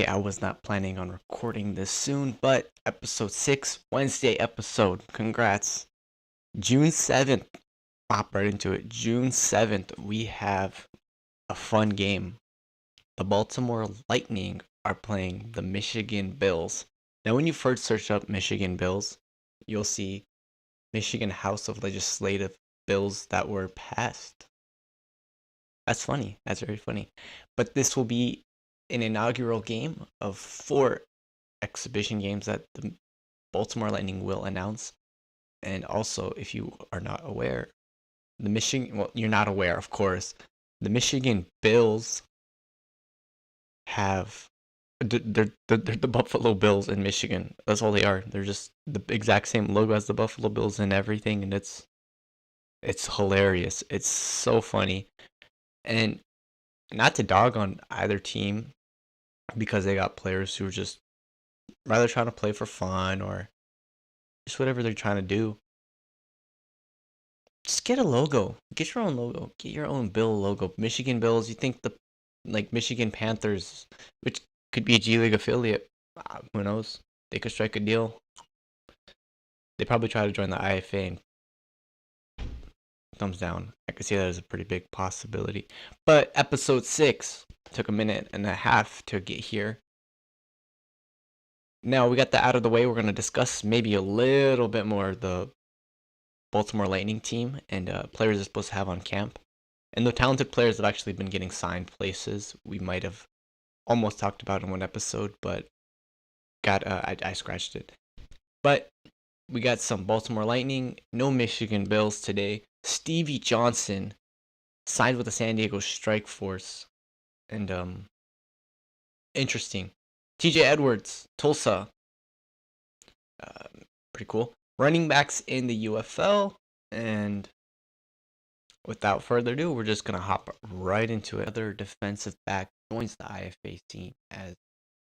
I was not planning on recording this soon, but episode 6, Wednesday episode. Congrats. June 7th. Hop right into it. June 7th, we have a fun game. The Baltimore Lightning are playing the Michigan Bills. Now, when you first search up Michigan Bills, you'll see Michigan House of Legislative bills that were passed. That's funny. That's very funny. But this will be an inaugural game of 4 exhibition games that the Baltimore Lightning will announce. And also, if you are not aware, you're not aware, of course, the Michigan Bills have, they're the Buffalo Bills in Michigan. That's all they are. They're just the exact same logo as the Buffalo Bills and everything. And it's hilarious. It's so funny. And not to dog on either team because they got players who are just rather trying to play for fun or just whatever they're trying to do. Just get a logo. Get your own logo. Get your own Bill logo. Michigan Bills. You think the Michigan Panthers, which could be a G League affiliate. Who knows? They could strike a deal. They probably try to join the IFA and thumbs down. I could see that as a pretty big possibility. But episode 6 took a minute and a half to get here. Now we got that out of the way. We're going to discuss maybe a little bit more the Baltimore Lightning team and players they're supposed to have on camp. And the talented players have actually been getting signed places. We might have almost talked about in one episode, but I scratched it. But we got some Baltimore Lightning, no Michigan Bills today. Stevie Johnson signed with the San Diego Strike Force. And interesting. TJ Edwards, Tulsa. Pretty cool. Running backs in the UFL. And without further ado, we're just going to hop right into it. Another defensive back joins the IFA scene as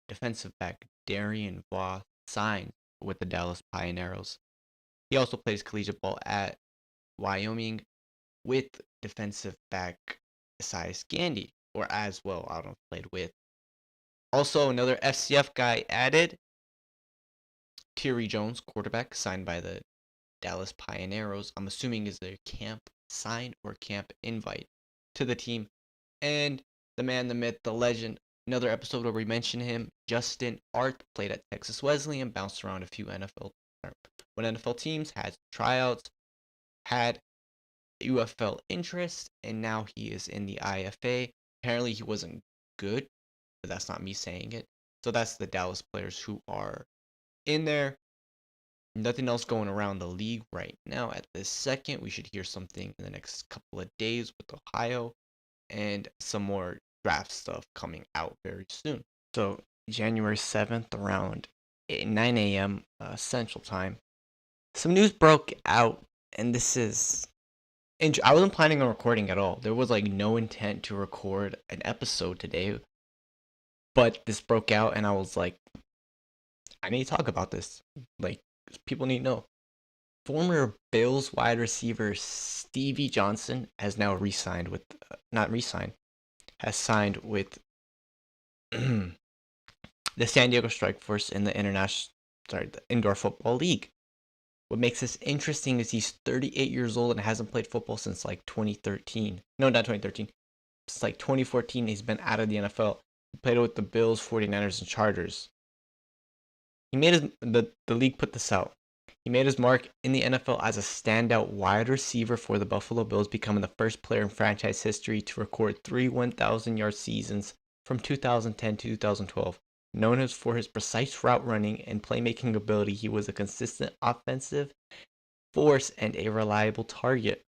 defensive back Darian Voss signed with the Dallas Pioneros. He also plays collegiate ball at Wyoming with defensive back Isaias Gandy, or as well, I don't know if played with. Also, another FCF guy added, Thierry Jones, quarterback, signed by the Dallas Pioneros. I'm assuming is their camp sign or camp invite to the team. And the man, the myth, the legend, another episode where we mention him, Justin Art, played at Texas Wesleyan, bounced around a few NFL teams, had tryouts, had UFL interest, and now he is in the IFA. Apparently he wasn't good, but that's not me saying it. So that's the Dallas players who are in there. Nothing else going around the league right now at this second. We should hear something in the next couple of days with Ohio and some more draft stuff coming out very soon. So January 7th around 9 a.m. Central Time, some news broke out, and this is... I wasn't planning on recording at all. There was no intent to record an episode today, but this broke out, and I was like, I need to talk about this. People need to know. Former Bills wide receiver Stevie Johnson has now has signed with the San Diego Strike Force in the the Indoor Football League. What makes this interesting is he's 38 years old and hasn't played football since 2013. No, not 2013. Since 2014, he's been out of the NFL. He played with the Bills, 49ers, and Chargers. He made the league put this out. He made his mark in the NFL as a standout wide receiver for the Buffalo Bills, becoming the first player in franchise history to record 3 1,000-yard seasons from 2010 to 2012. Known for his precise route running and playmaking ability, he was a consistent offensive force and a reliable target.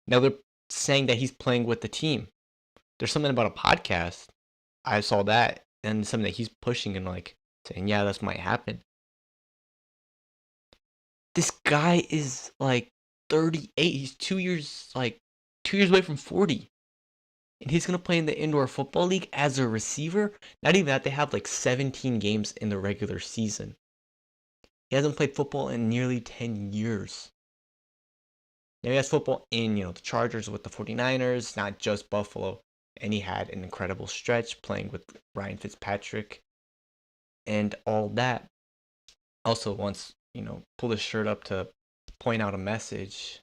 Now they're saying that he's playing with the team. There's something about a podcast. I saw that, and something that he's pushing and saying, yeah, this might happen. This guy is 38. He's 2 years away from 40. And he's going to play in the Indoor Football League as a receiver. Not even that, they have 17 games in the regular season. He hasn't played football in nearly 10 years. Now he has football in, the Chargers with the 49ers, not just Buffalo. and he had an incredible stretch playing with Ryan Fitzpatrick and all that. Also, once pulled his shirt up to point out a message.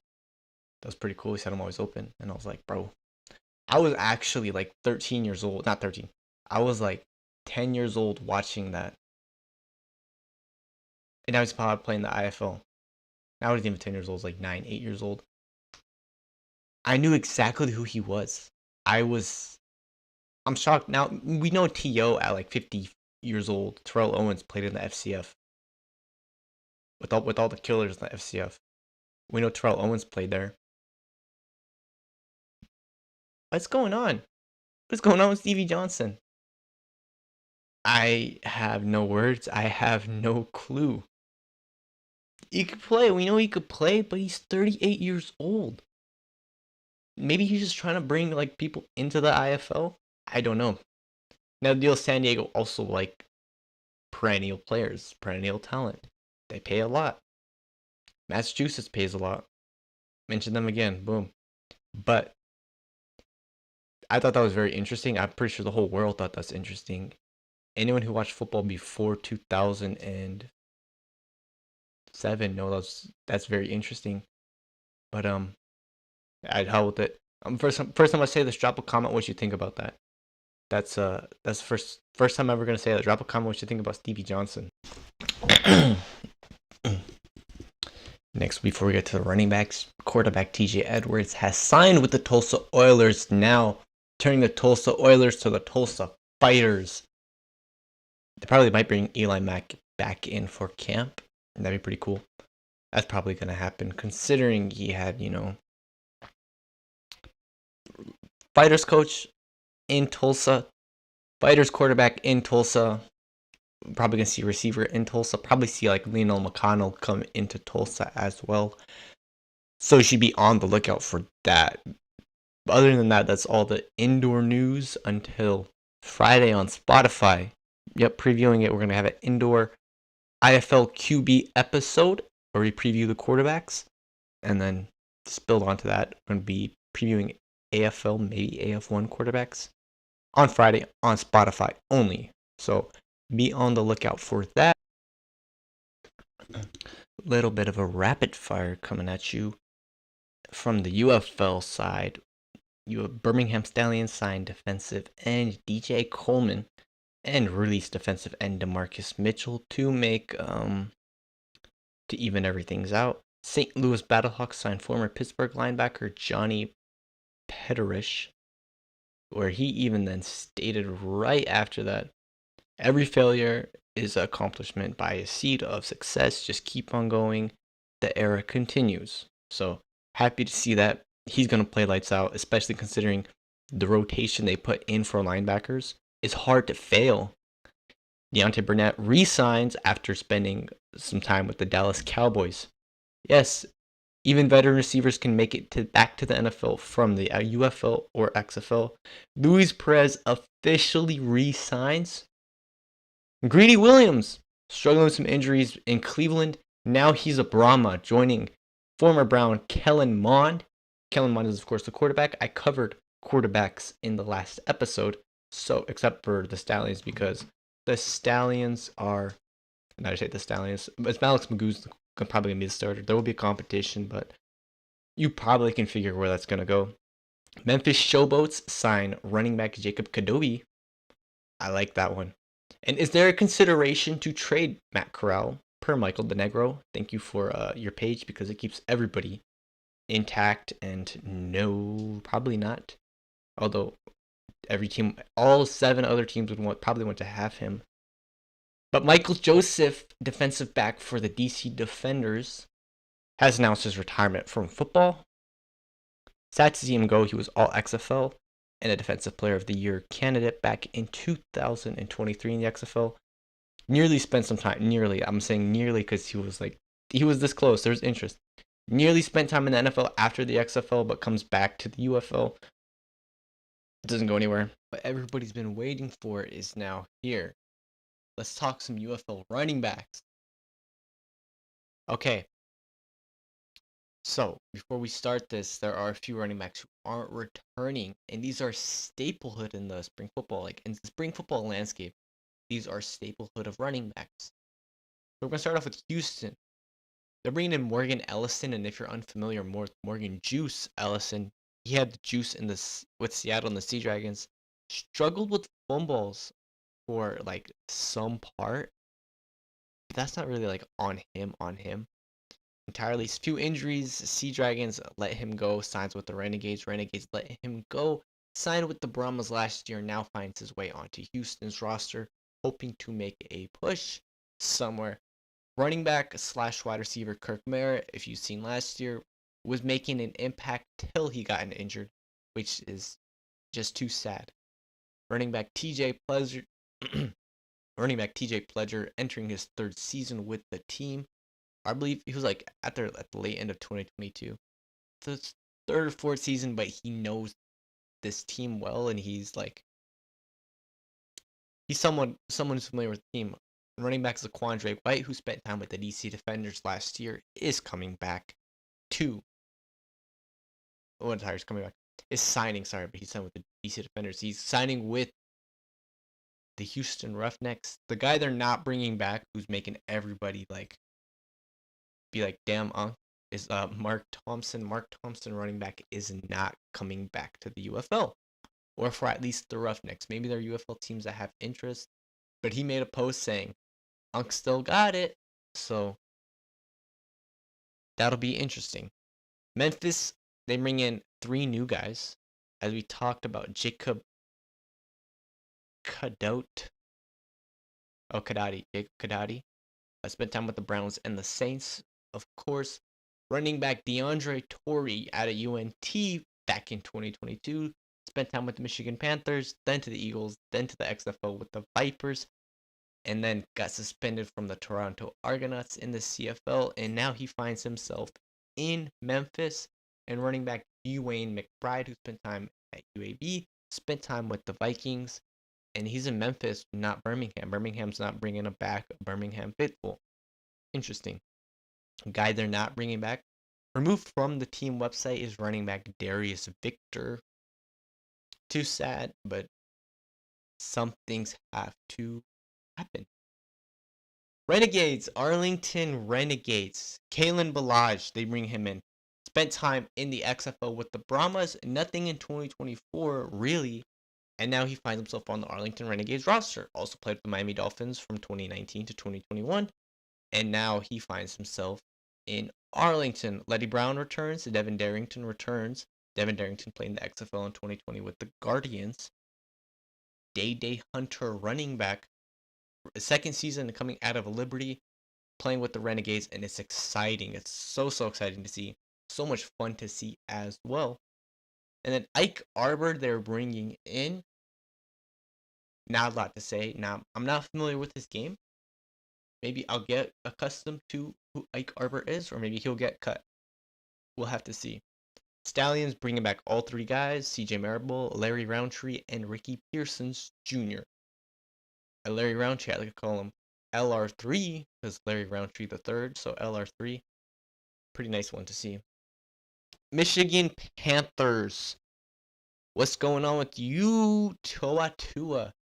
That was pretty cool. He said, "I'm always open," and I was like, "Bro." I was actually like 13 years old. Not 13. I was like 10 years old watching that. And now he's probably playing the IFL. Now he's even 10 years old. Like 9, 8 years old. I knew exactly who he was. I'm shocked. Now, we know T.O. at like 50 years old. Terrell Owens played in the FCF. With all the killers in the FCF. We know Terrell Owens played there. What's going on? What's going on with Stevie Johnson? I have no words. I have no clue. He could play. We know he could play, but he's 38 years old. Maybe he's just trying to bring like people into the IFL. I don't know. Now, deal San Diego also like perennial players, perennial talent. They pay a lot. Massachusetts pays a lot. Mention them again. Boom. But I thought that was very interesting. I'm pretty sure the whole world thought that's interesting. Anyone who watched football before 2007 knows that's very interesting. But I'd hell with it. First time I say this, drop a comment what you think about that. That's first time I'm ever gonna say that. Drop a comment what you think about Stevie Johnson. Next, before we get to the running backs, quarterback TJ Edwards has signed with the Tulsa Oilers, now turning the Tulsa Oilers to the Tulsa Fighters. They probably might bring Eli Mack back in for camp. That'd be pretty cool. That's probably gonna happen, considering he had, Fighters coach in Tulsa, Fighters quarterback in Tulsa. Probably gonna see receiver in Tulsa. Probably see like Lionel McConnell come into Tulsa as well. So you should be on the lookout for that. But other than that, that's all the indoor news until Friday on Spotify. Yep, previewing it. We're gonna have an indoor IFL QB episode where we preview the quarterbacks, and then just build onto that. We're gonna be previewing AFL, maybe AF1 quarterbacks on Friday on Spotify only. So be on the lookout for that. A little bit of a rapid fire coming at you from the UFL side. Birmingham Stallions signed defensive end DJ Coleman and released defensive end DeMarcus Mitchell to make to even everything out. St. Louis Battlehawks signed former Pittsburgh linebacker Johnny Petterish, where he even then stated right after that, every failure is an accomplishment by a seed of success. Just keep on going. The era continues. So happy to see that he's going to play lights out, especially considering the rotation they put in for linebackers. It's hard to fail. Deontay Burnett re-signs after spending some time with the Dallas Cowboys. Yes, even veteran receivers can make it back to the NFL from the UFL or XFL. Luis Perez officially re-signs. Greedy Williams, struggling with some injuries in Cleveland. Now he's a Brahma, joining former Brown Kellen Mond. Kellen Mond is, of course, the quarterback. I covered quarterbacks in the last episode, so except for the Stallions, because the Stallions are, not to say the Stallions, but Alex Magoo's probably going to be the starter. There will be a competition, but you probably can figure where that's going to go. Memphis Showboats sign running back Jacob Kadobi. I like that one. And is there a consideration to trade Matt Corral per Michael DeNegro? Thank you for your page, because it keeps everybody intact. And no, probably not. Although every team, all 7 other teams would probably want to have him. But Michael Joseph, defensive back for the DC Defenders, has announced his retirement from football. Sad to see him go. He was all XFL and a Defensive Player of the Year candidate back in 2023 in the XFL. Nearly spent some time, I'm saying nearly because he was this close. There's interest. Nearly spent time in the NFL after the XFL, but comes back to the UFL. Doesn't go anywhere. But everybody's been waiting for is now here. Let's talk some UFL running backs. Okay. So, before we start this, there are a few running backs who aren't returning, and these are staplehood in the spring football. Like in the spring football landscape, these are staplehood of running backs. So we're gonna start off with Houston. They're bringing in Morgan Ellison, and if you're unfamiliar, Morgan Juice Ellison, he had the juice in this with Seattle and the Sea Dragons. Struggled with fumbles for like some part. But that's not really like on him. Entirely. Few injuries. Sea Dragons let him go. Signs with the Renegades. Renegades let him go. Signed with the Brahmas last year. Now finds his way onto Houston's roster, hoping to make a push somewhere. Running back / wide receiver Kirk Merritt, if you've seen last year, was making an impact till he got injured, which is just too sad. Running back TJ Pleasure, running back TJ Pledger entering his third season with the team. I believe he was like at the late end of 2022. So it's third or fourth season, but he knows this team well, and he's someone who's familiar with the team. Running back Zaquandre White, who spent time with the DC Defenders last year, is coming back to. Oh, entire is coming back. Is signing, sorry, but he's signed with the DC Defenders. He's signing with the Houston Roughnecks. The guy they're not bringing back, who's making everybody be like, damn, is Mark Thompson. Mark Thompson, running back, is not coming back to the UFL, or for at least the Roughnecks. Maybe there are UFL teams that have interest, but he made a post saying, Unk still got it, so that'll be interesting. Memphis, they bring in 3 new guys, as we talked about. Jacob Kadoti. Jacob Kadoti. I spent time with the Browns and the Saints, of course. Running back DeAndre Torrey out of UNT back in 2022. Spent time with the Michigan Panthers, then to the Eagles, then to the XFL with the Vipers, and then got suspended from the Toronto Argonauts in the CFL, and now he finds himself in Memphis. And running back Dwayne McBride, who spent time at UAB, spent time with the Vikings, and he's in Memphis, not Birmingham. Birmingham's not bringing him back. Birmingham faithful. Interesting. Guy they're not bringing back. Removed from the team website is running back Darius Victor. Too sad, but some things have to happen. Renegades, Arlington Renegades. Kalen Balaj, they bring him in. Spent time in the XFL with the Brahmas. Nothing in 2024, really. And now he finds himself on the Arlington Renegades roster. Also played with the Miami Dolphins from 2019 to 2021. And now he finds himself in Arlington. Letty Brown returns. Devin Darrington returns. Devin Darrington playing the XFL in 2020 with the Guardians. Day Hunter, running back. Second season coming out of Liberty, playing with the Renegades, and it's exciting. It's so exciting to see. So much fun to see as well. And then Ike Arbor they're bringing in. Not a lot to say. Now, I'm not familiar with his game. Maybe I'll get accustomed to who Ike Arbor is, or maybe he'll get cut. We'll have to see. Stallions bringing back all 3 guys, CJ Marable, Larry Roundtree, and Ricky Pearsons Jr. Larry Roundtree, I like to call him LR3, because Larry Roundtree the third, so LR3. Pretty nice one to see. Michigan Panthers. What's going on with you, Toa Tua?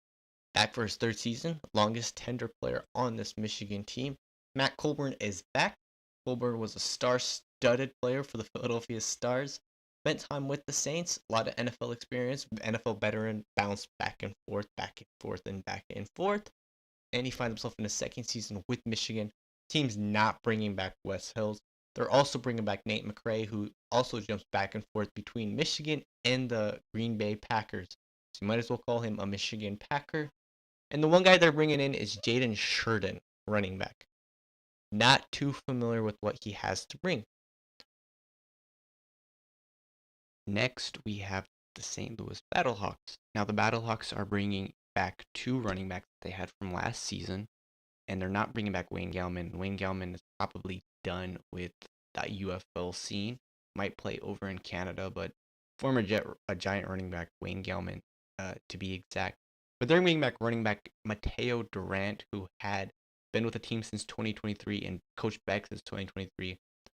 Back for his third season, longest tender player on this Michigan team. Matt Colburn is back. Colburn was a star-studded player for the Philadelphia Stars. Spent time with the Saints, a lot of NFL experience, NFL veteran, bounced back and forth, and back and forth. And he finds himself in his second season with Michigan. Team's not bringing back Wes Hills. They're also bringing back Nate McRae, who also jumps back and forth between Michigan and the Green Bay Packers. So you might as well call him a Michigan Packer. And the one guy they're bringing in is Jaden Sheridan, running back. Not too familiar with what he has to bring. Next, we have the St. Louis Battlehawks. Now, the Battlehawks are bringing back 2 running backs they had from last season, and they're not bringing back Wayne Gallman. Wayne Gallman is probably done with that UFL scene. Might play over in Canada, but former Giant running back Wayne Gallman, to be exact. But they're bringing back running back Mateo Durant, who had been with the team since 2023 and coached back since 2023.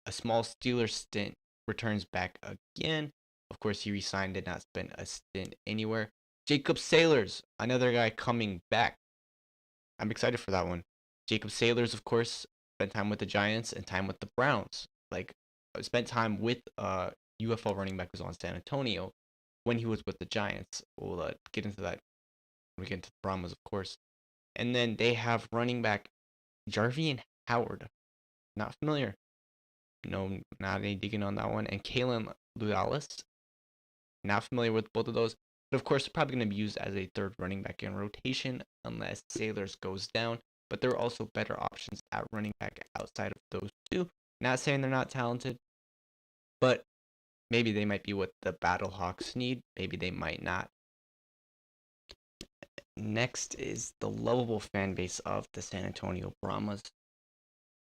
a small Steelers stint, returns back again. Of course, he resigned, did not spend a stint anywhere. Jacob Sailors, another guy coming back. I'm excited for that one. Jacob Sailors, of course, spent time with the Giants and time with the Browns. Like, spent time with UFL running back who's on San Antonio when he was with the Giants. We'll get into that when we get into the Brahmas, of course. And then they have running back Jarvian Howard. Not familiar. No, not any digging on that one. And Kalen Lualis. Not familiar with both of those. But of course, they're probably going to be used as a third running back in rotation unless Sailors goes down. But there are also better options at running back outside of those two. Not saying they're not talented, but maybe they might be what the Battlehawks need. Maybe they might not. Next is the lovable fan base of the San Antonio Brahmas.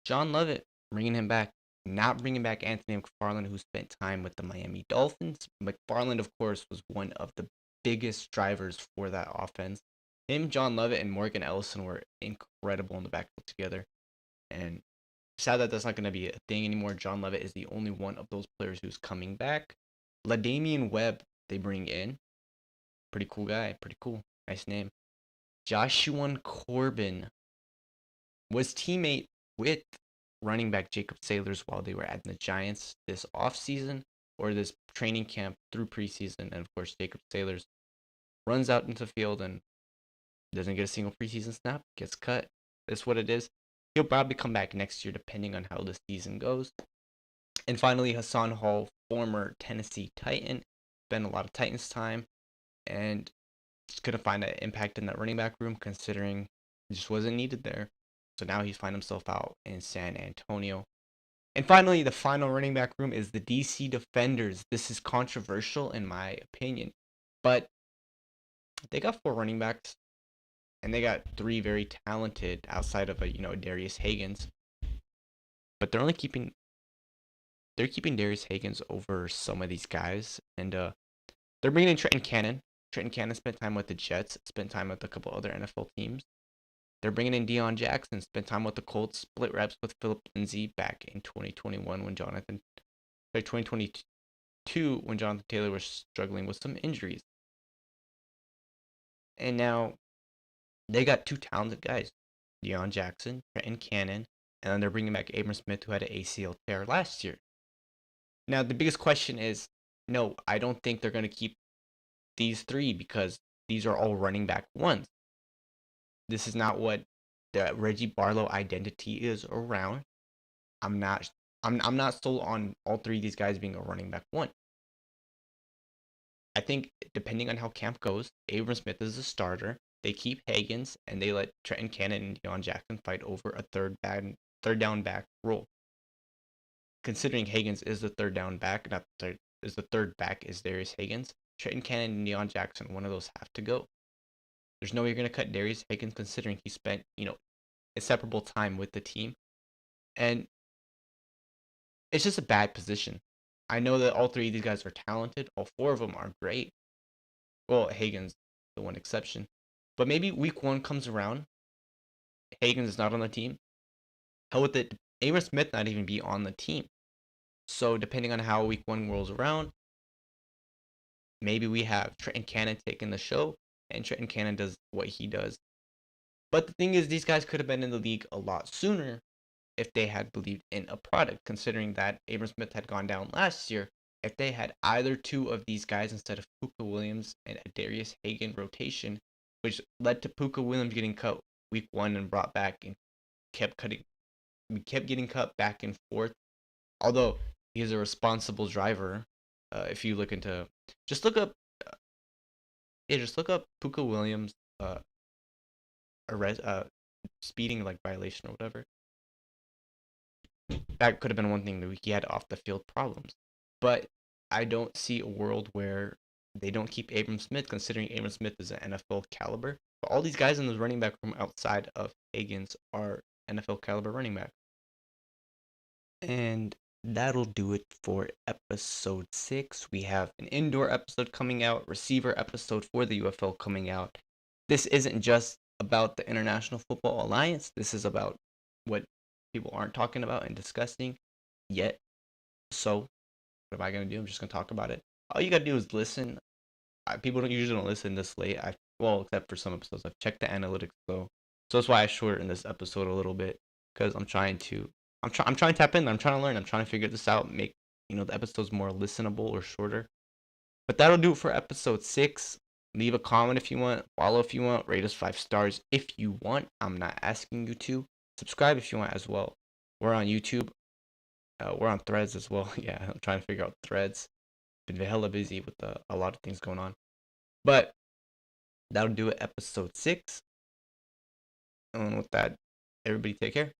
John Lovett, bringing him back. Not bringing back Anthony McFarland, who spent time with the Miami Dolphins. McFarland, of course, was one of the biggest drivers for that offense. Him, John Lovett, and Morgan Ellison were incredible in the backfield together. And sad that that's not going to be a thing anymore. John Lovett is the only one of those players who's coming back. LaDamian Webb, they bring in. Pretty cool guy. Pretty cool. Nice name. Joshua Corbin was teammate with running back Jacob Sailors while they were at the Giants this offseason or this training camp through preseason. And of course, Jacob Sailors runs out into the field and doesn't get a single preseason snap, gets cut. That's what it is. He'll probably come back next year depending on how the season goes. And finally, Hassan Hall, former Tennessee Titan, spent a lot of Titans time and just couldn't find an impact in that running back room considering it just wasn't needed there. So now he's found himself out in San Antonio. And finally, the final running back room is the DC Defenders. This is controversial in my opinion, but they got 4 running backs, and they got 3 very talented outside of Darius Higgins. But they're keeping Darius Higgins over some of these guys, and they're bringing in Trenton Cannon. Trenton Cannon spent time with the Jets, spent time with a couple other NFL teams. They're bringing in Deion Jackson, spent time with the Colts, split reps with Philip Lindsay back in 2021 when 2022 when Jonathan Taylor was struggling with some injuries. And now they got 2 talented guys, Deion Jackson, Trenton Cannon, and then they're bringing back Abram Smith, who had an ACL tear last year. Now, the biggest question is, no, I don't think they're going to keep these 3 because these are all running back ones. This is not what the Reggie Barlow identity is around. I'm not sold on all 3 of these guys being a running back one. I think depending on how camp goes, Abram Smith is a starter. They keep Higgins and they let Trenton Cannon and Deion Jackson fight over a third down back role. Considering Higgins is the third down back, the third back is Darius Higgins. Trenton Cannon and Deion Jackson, one of those have to go. There's no way you're going to cut Darius Higgins considering he spent, inseparable time with the team. And it's just a bad position. I know that all 3 of these guys are talented. All 4 of them are great. Well, Higgins, the one exception. But maybe week 1 comes around. Higgins is not on the team. Hell with it. Abram Smith not even be on the team. So depending on how week 1 rolls around, maybe we have Trenton Cannon taking the show. And Trenton Cannon does what he does. But the thing is, these guys could have been in the league a lot sooner if they had believed in a product, considering that Abram Smith had gone down last year. If they had either 2 of these guys instead of Puka Williams and a Darius Higgins rotation, which led to Puka Williams getting cut week 1 and brought back and kept getting cut back and forth. Although he's a responsible driver, if you look into, just look up Puka Williams speeding violation or whatever. That could have been one thing that he had off the field problems. But I don't see a world where they don't keep Abram Smith, considering Abram Smith is an NFL caliber. But all these guys in the running back room outside of Higgins are NFL caliber running back. And that'll do it for episode 6. We have an indoor episode coming out, receiver episode for the UFL coming out. This isn't just about the International Football Alliance. This is about what people aren't talking about and discussing. yet. So what am I gonna do? I'm just gonna talk about it. All you gotta do is listen. People don't usually don't listen this late. Well, except for some episodes. I've checked the analytics though, so that's why I shortened this episode a little bit because I'm trying to tap in. I'm trying to learn. I'm trying to figure this out. Make the episodes more listenable or shorter. But that'll do it for episode 6. Leave a comment if you want. Follow if you want. Rate us 5 stars if you want. I'm not asking you to. Subscribe if you want as well. We're on YouTube. We're on Threads as well. Yeah, I'm trying to figure out Threads. Been hella busy with a lot of things going on. But that'll do it, episode 6. And with that, everybody take care.